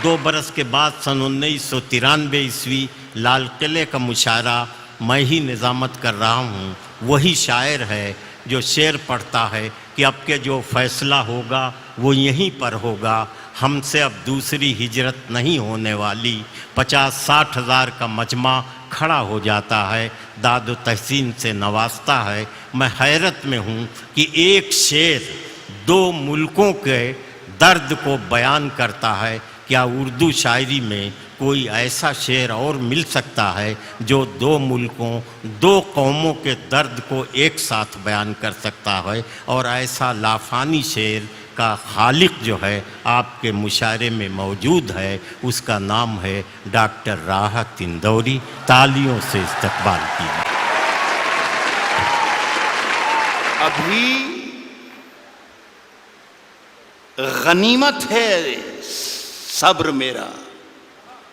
2 برس کے بعد سن 1993 عیسوی لال قلعے کا مشاعرہ میں ہی نظامت کر رہا ہوں۔ وہی شاعر ہے جو شعر پڑھتا ہے کہ اب کے جو فیصلہ ہوگا وہ یہیں پر ہوگا، ہم سے اب دوسری ہجرت نہیں ہونے والی۔ 50-60 ہزار کا مجمع کھڑا ہو جاتا ہے، داد و تحسین سے نوازتا ہے۔ میں حیرت میں ہوں کہ ایک شعر 2 ملکوں کے درد کو بیان کرتا ہے۔ کیا اردو شاعری میں کوئی ایسا شعر اور مل سکتا ہے جو 2 ملکوں 2 قوموں کے درد کو ایک ساتھ بیان کر سکتا ہے؟ اور ایسا لافانی شعر کا خالق جو ہے آپ کے مشاعرے میں موجود ہے، اس کا نام ہے ڈاکٹر راحت اندوری۔ تالیوں سے استقبال کیجیے۔ ابھی غنیمت ہے صبر میرا،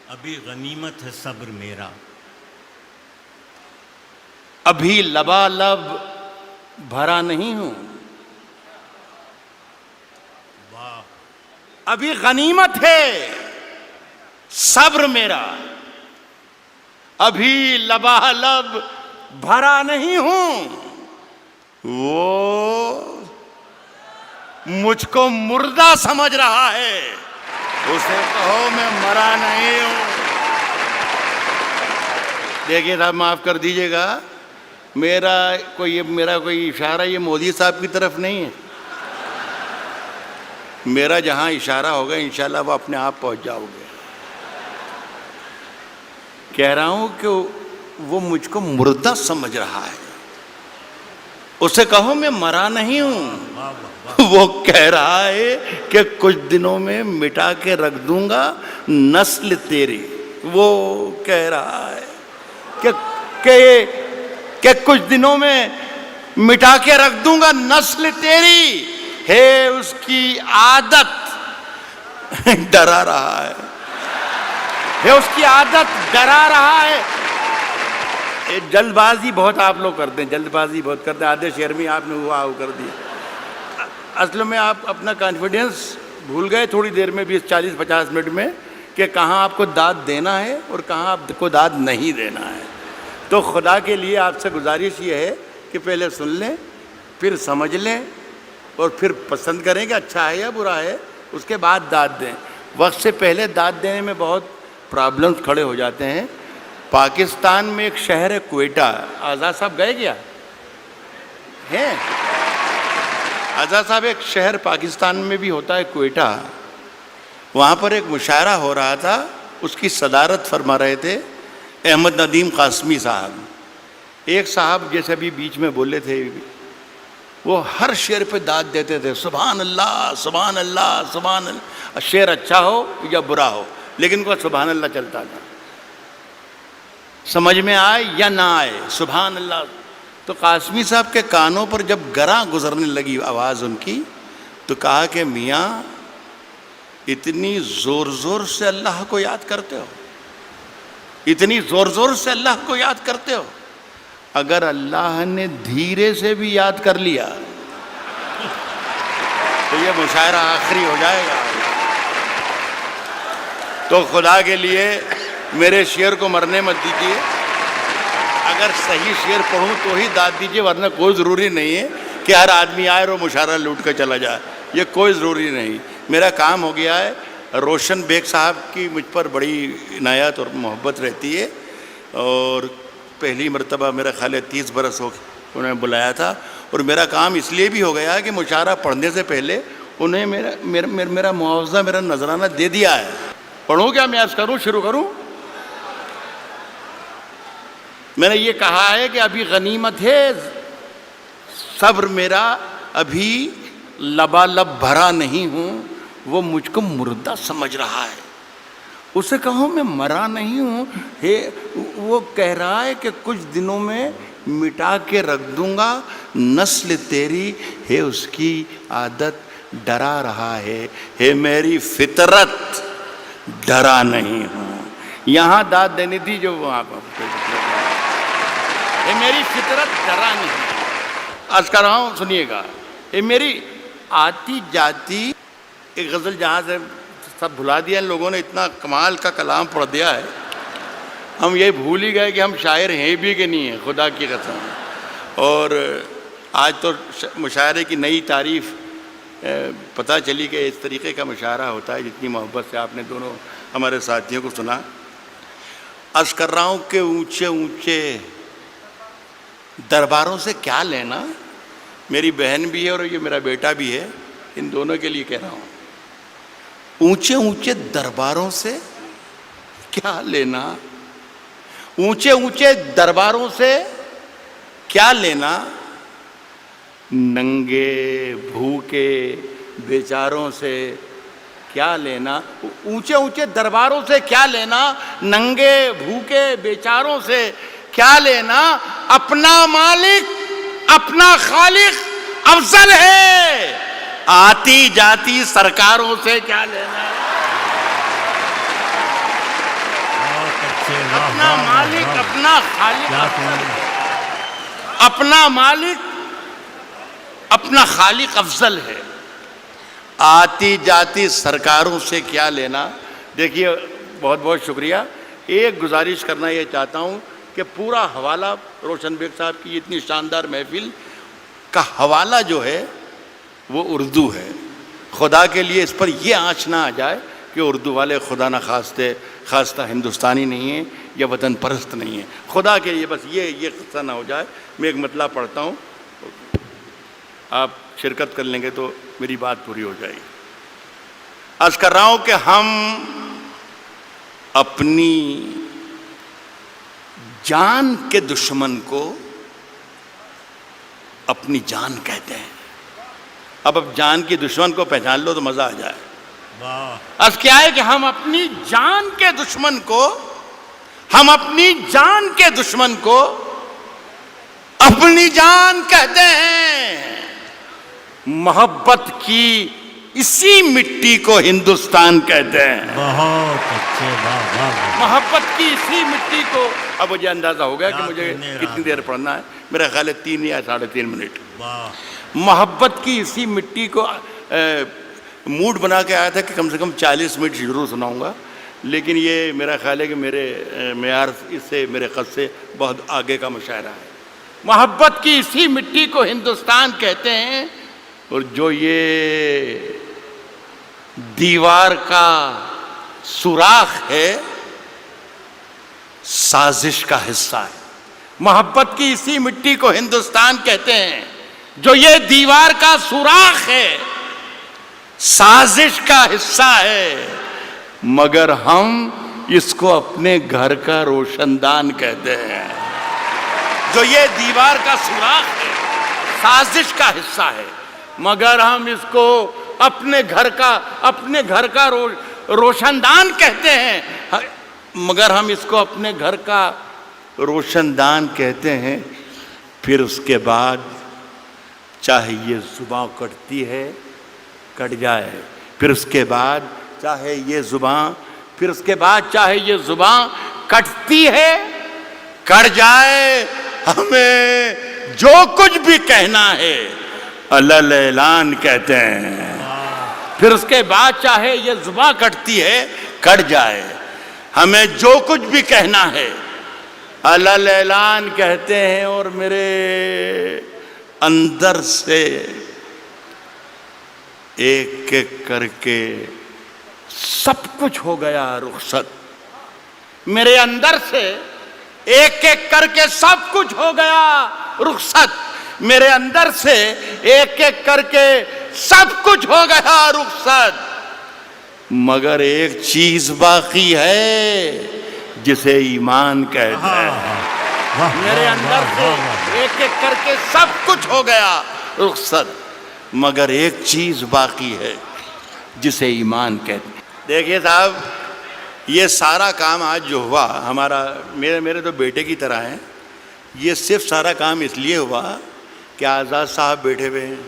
ابھی غنیمت ہے صبر میرا، ابھی لبالب بھرا نہیں ہوں۔ واہ! ابھی غنیمت ہے صبر میرا، ابھی لبالب بھرا نہیں ہوں۔ وہ مجھ کو مردہ سمجھ رہا ہے، اسے کہو میں مرا نہیں ہوں۔ دیکھیے صاحب معاف کر دیجئے گا، میرا کوئی اشارہ یہ مودی صاحب کی طرف نہیں ہے۔ میرا جہاں اشارہ ہوگا انشاءاللہ وہ اپنے آپ پہنچ جاؤ گے۔ کہہ رہا ہوں کہ وہ مجھ کو مردہ سمجھ رہا ہے، اسے کہو میں مرا نہیں ہوں۔ وہ کہہ رہا ہے کہ کچھ دنوں میں مٹا کے رکھ دوں گا نسل تیری۔ وہ کہہ رہا ہے کہ کچھ دنوں میں مٹا کے رکھ دوں گا نسل تیری، ہے اس کی عادت ڈرا رہا ہے، اس کی عادت ڈرا رہا ہے۔ جلد بازی بہت آپ لوگ کرتے ہیں، جلد بازی بہت کرتے ہیں، آدھے شعر میں آپ نے وہ کر دیا۔ اصل میں آپ اپنا کانفیڈنس بھول گئے تھوڑی دیر میں، 20-40-50 منٹ میں، کہ کہاں آپ کو داد دینا ہے اور کہاں آپ کو داد نہیں دینا ہے۔ تو خدا کے لیے آپ سے گزارش یہ ہے کہ پہلے سن لیں، پھر سمجھ لیں، اور پھر پسند کریں کہ اچھا ہے یا برا ہے، اس کے بعد داد دیں۔ وقت سے پہلے داد دینے میں بہت پرابلمز کھڑے ہو جاتے ہیں۔ پاکستان میں ایک شہر ہے کوئٹہ، آزاد صاحب گئے کیا ہیں؟ آزاد صاحب ایک شہر پاکستان میں بھی ہوتا ہے کوئٹہ، وہاں پر ایک مشاعرہ ہو رہا تھا، اس کی صدارت فرما رہے تھے احمد ندیم قاسمی صاحب۔ ایک صاحب جیسے ابھی بیچ میں بولے تھے، وہ ہر شعر پہ داد دیتے تھے، سبحان اللہ سبحان اللہ سبحان اللہ، شعر اچھا ہو یا برا ہو لیکن وہ سبحان اللہ چلتا تھا، سمجھ میں آئے یا نہ آئے سبحان اللہ۔ تو قاسمی صاحب کے کانوں پر جب گراں گزرنے لگی آواز ان کی، تو کہا کہ میاں اتنی زور زور سے اللہ کو یاد کرتے ہو، اتنی زور زور سے اللہ کو یاد کرتے ہو، اگر اللہ نے دھیرے سے بھی یاد کر لیا تو یہ مشاعرہ آخری ہو جائے گا۔ تو خدا کے لیے میرے شعر کو مرنے مت دیجیے، اگر صحیح شعر پڑھوں تو ہی داد دیجیے، ورنہ کوئی ضروری نہیں ہے کہ ہر آدمی آئے اور مشاعرہ لوٹ کر چلا جائے، یہ کوئی ضروری نہیں۔ میرا کام ہو گیا ہے۔ روشن بیگ صاحب کی مجھ پر بڑی عنایت اور محبت رہتی ہے، اور پہلی مرتبہ میرا خیال ہے 30 برس ہو انہیں بلایا تھا، اور میرا کام اس لیے بھی ہو گیا کہ مشاعرہ پڑھنے سے پہلے انہیں میرا معاوضہ، میرا نذرانہ دے دیا ہے۔ پڑھوں کیا میں عرض کروں، شروع کروں؟ میں نے یہ کہا ہے کہ ابھی غنیمت ہے صبر میرا، ابھی لبالب بھرا نہیں ہوں۔ وہ مجھ کو مردہ سمجھ رہا ہے، اسے کہوں میں مرا نہیں ہوں۔ وہ کہہ رہا ہے کہ کچھ دنوں میں مٹا کے رکھ دوں گا نسل تیری، ہے اس کی عادت ڈرا رہا ہے میری فطرت ڈرا نہیں ہوں۔ یہاں داد دینی تھی جو وہاں پر، میری فطرت ڈرا نہیں۔ عرض کر رہا ہوں سنیے گا، میری آتی جاتی ایک غزل جہاں سے سب بھلا دیا ان لوگوں نے، اتنا کمال کا کلام پڑھ دیا ہے، ہم یہ بھول ہی گئے کہ ہم شاعر ہیں بھی کہ نہیں ہیں، خدا کی قسم۔ اور آج تو مشاعرے کی نئی تعریف پتہ چلی کہ اس طریقے کا مشاعرہ ہوتا ہے، جتنی محبت سے آپ نے دونوں ہمارے ساتھیوں کو سنا۔ عرض کر رہا ہوں کہ اونچے اونچے درباروں سے کیا لینا، میری بہن بھی ہے اور یہ میرا بیٹا بھی ہے، ان دونوں کے لیے کہہ رہا ہوں، اونچے اونچے درباروں سے کیا لینا، اونچے اونچے درباروں سے کیا لینا، ننگے بھوکے بیچاروں سے کیا لینا، اونچے اونچے درباروں سے کیا لینا، ننگے بھوکے بیچاروں سے کیا لینا، اپنا مالک اپنا خالق افضل ہے، آتی جاتی سرکاروں سے کیا لینا، اپنا مالک اپنا خالق، اپنا مالک اپنا خالق افضل ہے، آتی جاتی سرکاروں سے کیا لینا۔ دیکھیے بہت بہت شکریہ۔ ایک گزارش کرنا یہ چاہتا ہوں کہ پورا حوالہ روشن بیگ صاحب کی اتنی شاندار محفل کا حوالہ جو ہے وہ اردو ہے۔ خدا کے لیے اس پر یہ آنچ نہ آ جائے کہ اردو والے خدا نہ خواستہ ہندوستانی نہیں ہیں یا وطن پرست نہیں ہیں، خدا کے لیے بس یہ قصہ نہ ہو جائے۔ میں ایک مطلب پڑھتا ہوں، آپ شرکت کر لیں گے تو میری بات پوری ہو جائے گی۔ عرض کر رہا ہوں کہ ہم اپنی جان کے دشمن کو اپنی جان کہتے ہیں۔ اب جان کی دشمن کو پہچان لو تو مزہ آ جائے۔ عرض کیا ہے کہ ہم اپنی جان کے دشمن کو، ہم اپنی جان کے دشمن کو اپنی جان کہتے ہیں، محبت کی اسی مٹی کو ہندوستان کہتے ہیں۔ بہت اچھے، محبت کی اسی مٹی کو، اب مجھے اندازہ ہو گیا کہ مجھے کتنی دیر پڑھنا ہے، میرا خیال ہے 3 یا 3.5 منٹ۔ محبت کی اسی مٹی کو موڈ بنا کے آیا تھا کہ کم سے کم 40 منٹ ضرور سناؤں گا، لیکن یہ میرا خیال ہے کہ میرے معیار اس سے، میرے قد سے بہت آگے کا مشاعرہ ہے۔ محبت کی اسی مٹی کو ہندوستان کہتے ہیں، اور جو یہ دیوار کا سوراخ ہے سازش کا حصہ ہے۔ محبت کی اسی مٹی کو ہندوستان کہتے ہیں، جو یہ دیوار کا سوراخ ہے سازش کا حصہ ہے، مگر ہم اس کو اپنے گھر کا روشن دان کہتے ہیں۔ جو یہ دیوار کا سوراخ ہے سازش کا حصہ ہے، مگر ہم اس کو اپنے گھر کا روشن دان کہتے ہیں، مگر ہم اس کو اپنے گھر کا روشن دان کہتے ہیں۔ پھر اس کے بعد چاہے یہ زباں کٹتی ہے کٹ جائے، پھر اس کے بعد چاہے یہ زباں کٹتی ہے کٹ جائے، ہمیں جو کچھ بھی کہنا ہے علل اعلان کہتے ہیں۔ پھر اس کے بعد چاہے یہ زباں کٹتی ہے کٹ جائے، ہمیں جو کچھ بھی کہنا ہے علل اعلان کہتے ہیں۔ اور میرے اندر سے ایک ایک کر کے سب کچھ ہو گیا رخصت، میرے اندر سے ایک ایک کر کے سب کچھ ہو گیا رخصت، میرے اندر سے ایک ایک کر کے سب کچھ ہو گیا رخصت، مگر ایک چیز باقی ہے جسے ایمان کہتے ہیں۔ میرے اندر سے ایک ایک کر کے سب کچھ ہو گیا رخصت، مگر ایک چیز باقی ہے جسے ایمان کہتے ہیں۔ دیکھیے صاحب، یہ سارا کام آج جو ہوا ہمارا، میرے تو بیٹے کی طرح ہیں، یہ صرف سارا کام اس لیے ہوا کہ آزاد صاحب بیٹھے ہوئے ہیں۔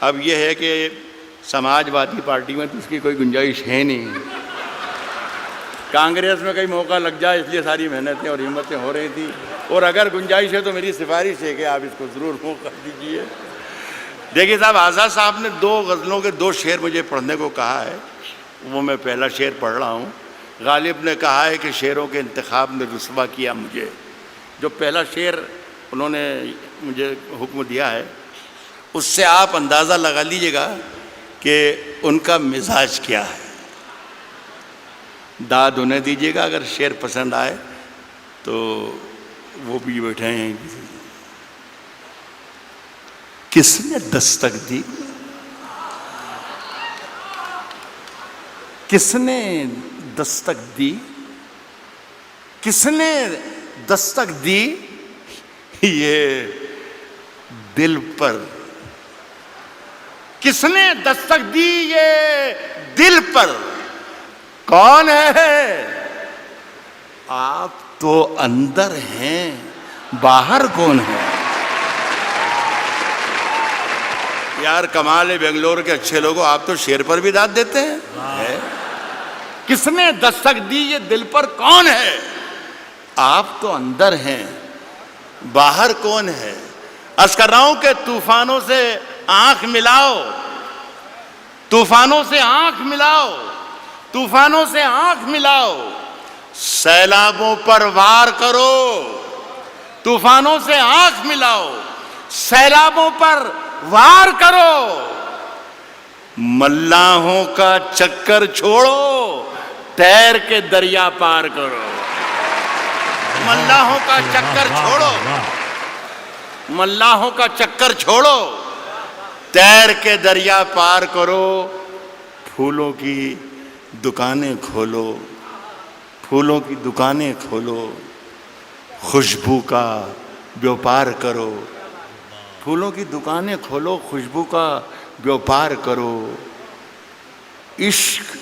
اب یہ ہے کہ سماج وادی پارٹی میں تو اس کی کوئی گنجائش ہے نہیں، کانگریس میں کئی موقع لگ جائے، اس لیے ساری محنتیں اور ہمتیں ہو رہی تھیں، اور اگر گنجائش ہے تو میری سفارش ہے کہ آپ اس کو ضرور موقع دیجیے۔ دیکھیے صاحب، آزاد صاحب نے 2 غزلوں کے 2 شعر مجھے پڑھنے کو کہا ہے، وہ میں پہلا شعر پڑھ رہا ہوں. غالب نے کہا ہے کہ شعروں کے انتخاب نے رسوا کیا مجھے. جو پہلا شعر انہوں نے مجھے حکم دیا ہے اس سے آپ اندازہ لگا لیجئے گا کہ ان کا مزاج کیا ہے. داد انہیں دیجئے گا اگر شعر پسند آئے تو وہ بھی بیٹھے ہیں. کس نے دستک دی؟ کس نے دستک دی؟ کس نے دستک دی یہ دل پر؟ کس نے دستک دی یہ دل پر؟ کون ہے؟ آپ تو اندر ہیں، باہر کون ہے؟ یار کمال ہے بنگلور کے اچھے لوگوں، آپ تو شعر پر بھی داد دیتے ہیں. کس نے دستک دی یہ دل پر؟ کون ہے؟ آپ تو اندر ہیں، باہر کون ہے؟ عرض کر رہا ہوں کہ طوفانوں سے آنکھ ملاؤ، طوفانوں سے آنکھ ملاؤ، طوفانوں سے آنکھ ملاؤ، سیلابوں پر وار کرو. طوفانوں سے آنکھ ملاؤ، سیلابوں پر وار کرو. ملاحوں کا چکر چھوڑو، تیر کے دریا پار کرو. ملاحوں کا چکر چھوڑو، ملاحوں کا چکر چھوڑو، تیر کے دریا پار کرو. پھولوں کی دکانیں کھولو، پھولوں کی دکانیں کھولو، خوشبو کا بیوپار کرو. پھولوں کی دکانیں کھولو، خوشبو کا بیوپار کرو. عشق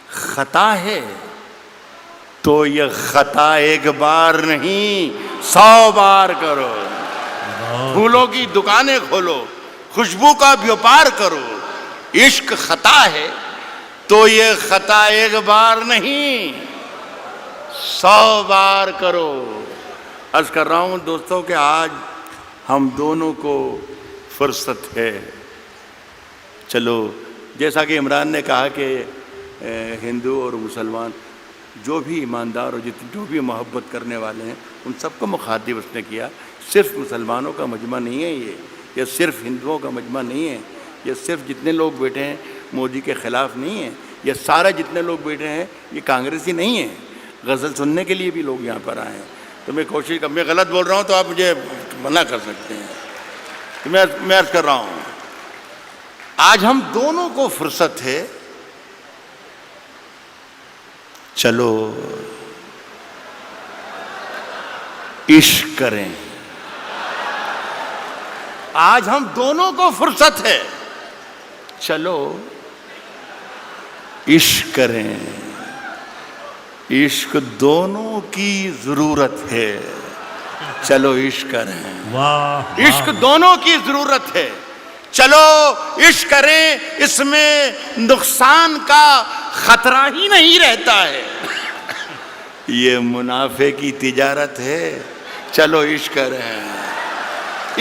خطا ہے تو یہ خطا ایک بار نہیں 100 بار کرو. پھولوں کی دکانیں کھولو، خوشبو کا بیوپار کرو. عشق خطا ہے تو یہ خطا ایک بار نہیں 100 بار کرو. عرض کر رہا ہوں دوستوں کہ آج ہم دونوں کو فرصت ہے. چلو جیسا کہ عمران نے کہا کہ ہندو اور مسلمان جو بھی ایماندار اور جو بھی محبت کرنے والے ہیں ان سب کو مخاطب اس نے کیا. صرف مسلمانوں کا مجمع نہیں ہے یہ صرف ہندوؤں کا مجمع نہیں ہے، یہ صرف جتنے لوگ بیٹھے ہیں مودی کے خلاف نہیں ہے، یہ سارے جتنے لوگ بیٹھے ہیں یہ کانگریسی نہیں ہیں. غزل سننے کے لیے بھی لوگ یہاں پر آئے ہیں. تو میں کوشش میں غلط بول رہا ہوں تو آپ مجھے منع کر سکتے ہیں. تو میں عرض کر رہا ہوں آج ہم دونوں کو فرصت ہے. چلو عشق کریں. آج ہم دونوں کو فرصت ہے. چلو عشق کریں. عشق دونوں کی ضرورت ہے. چلو عشق کریں. عشق دونوں کی ضرورت ہے. چلو عشق کریں. اس میں نقصان کا خطرہ ہی نہیں رہتا ہے. یہ منافع کی تجارت ہے. چلو عشق کریں.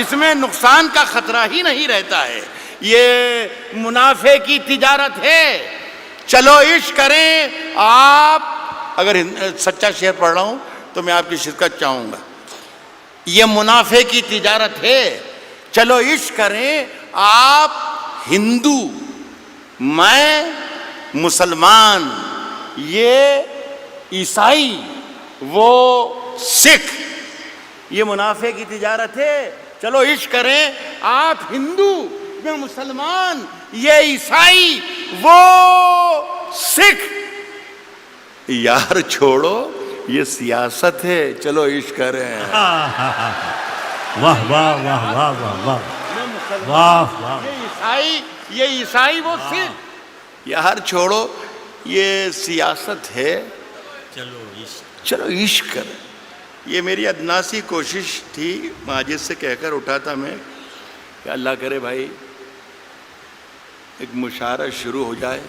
اس میں نقصان کا خطرہ ہی نہیں رہتا ہے. یہ منافع کی تجارت ہے. چلو عشق کریں. آپ اگر سچا شعر پڑھ رہا ہوں تو میں آپ کی شرکت چاہوں گا. یہ منافع کی تجارت ہے. چلو عشق کریں. آپ ہندو، میں مسلمان، یہ عیسائی، وہ سکھ. یہ منافع کی تجارت ہے. چلو عشق کریں. آپ ہندو، میں مسلمان، یہ عیسائی، وہ سکھ. یار چھوڑو یہ سیاست ہے. چلو عشق کریں. واہ واہ واہ واہ واہ واہ واہ. یہ عیسائی وہ سکھ. یار چھوڑو یہ سیاست ہے. چلو عشق کریں. یہ میری ادناسی کوشش تھی. ماجد سے کہہ کر اٹھا تھا میں کہ اللہ کرے بھائی ایک مشاعرہ شروع ہو جائے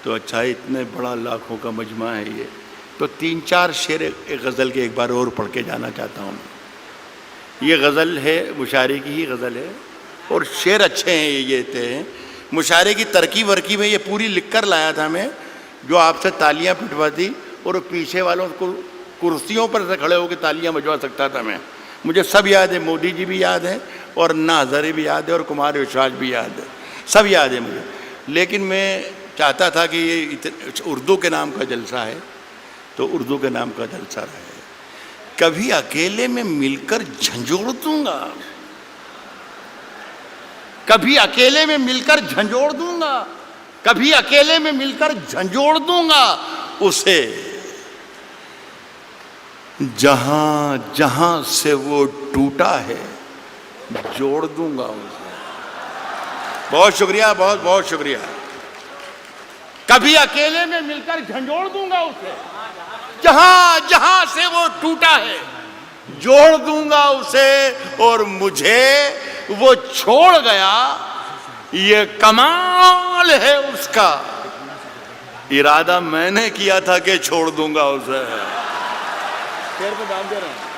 تو اچھا. اتنے بڑا لاکھوں کا مجمع ہے یہ. تو 3-4 شعر ایک غزل کے ایک بار اور پڑھ کے جانا چاہتا ہوں. یہ غزل ہے، مشاعرے کی ہی غزل ہے اور شعر اچھے ہیں. یہ تھے مشاعرے کی ترکیب ورکی میں یہ پوری لکھ کر لایا تھا میں، جو آپ سے تالیاں پٹواتی اور پیچھے والوں کو کرسیوں پر سے کھڑے ہو کے تالیاں بجوا سکتا تھا میں. مجھے سب یاد ہے، مودی جی بھی یاد ہے اور انا ہزارے بھی یاد ہے اور کمار وشواس بھی یاد ہے، سب یاد ہے مجھے. لیکن میں چاہتا تھا کہ یہ اردو کے نام کا جلسہ ہے تو اردو کے نام کا جلسہ رہے. کبھی اکیلے میں مل کر جھنجھوڑ دوں گا، کبھی اکیلے میں مل کر جھنجھوڑ دوں گا، کبھی اکیلے میں مل کر جھنجھوڑ دوں گا اسے، جہاں جہاں سے وہ ٹوٹا ہے جوڑ دوں گا اسے. بہت شکریہ، بہت بہت شکریہ. کبھی اکیلے میں مل کر جھنجھوڑ دوں گا اسے، جہاں جہاں سے وہ ٹوٹا ہے جوڑ دوں گا اسے، اور مجھے وہ چھوڑ گیا یہ کمال ہے اس کا، ارادہ میں نے کیا تھا کہ چھوڑ دوں گا اسے. شیر پہ دام دے رہا ہوں.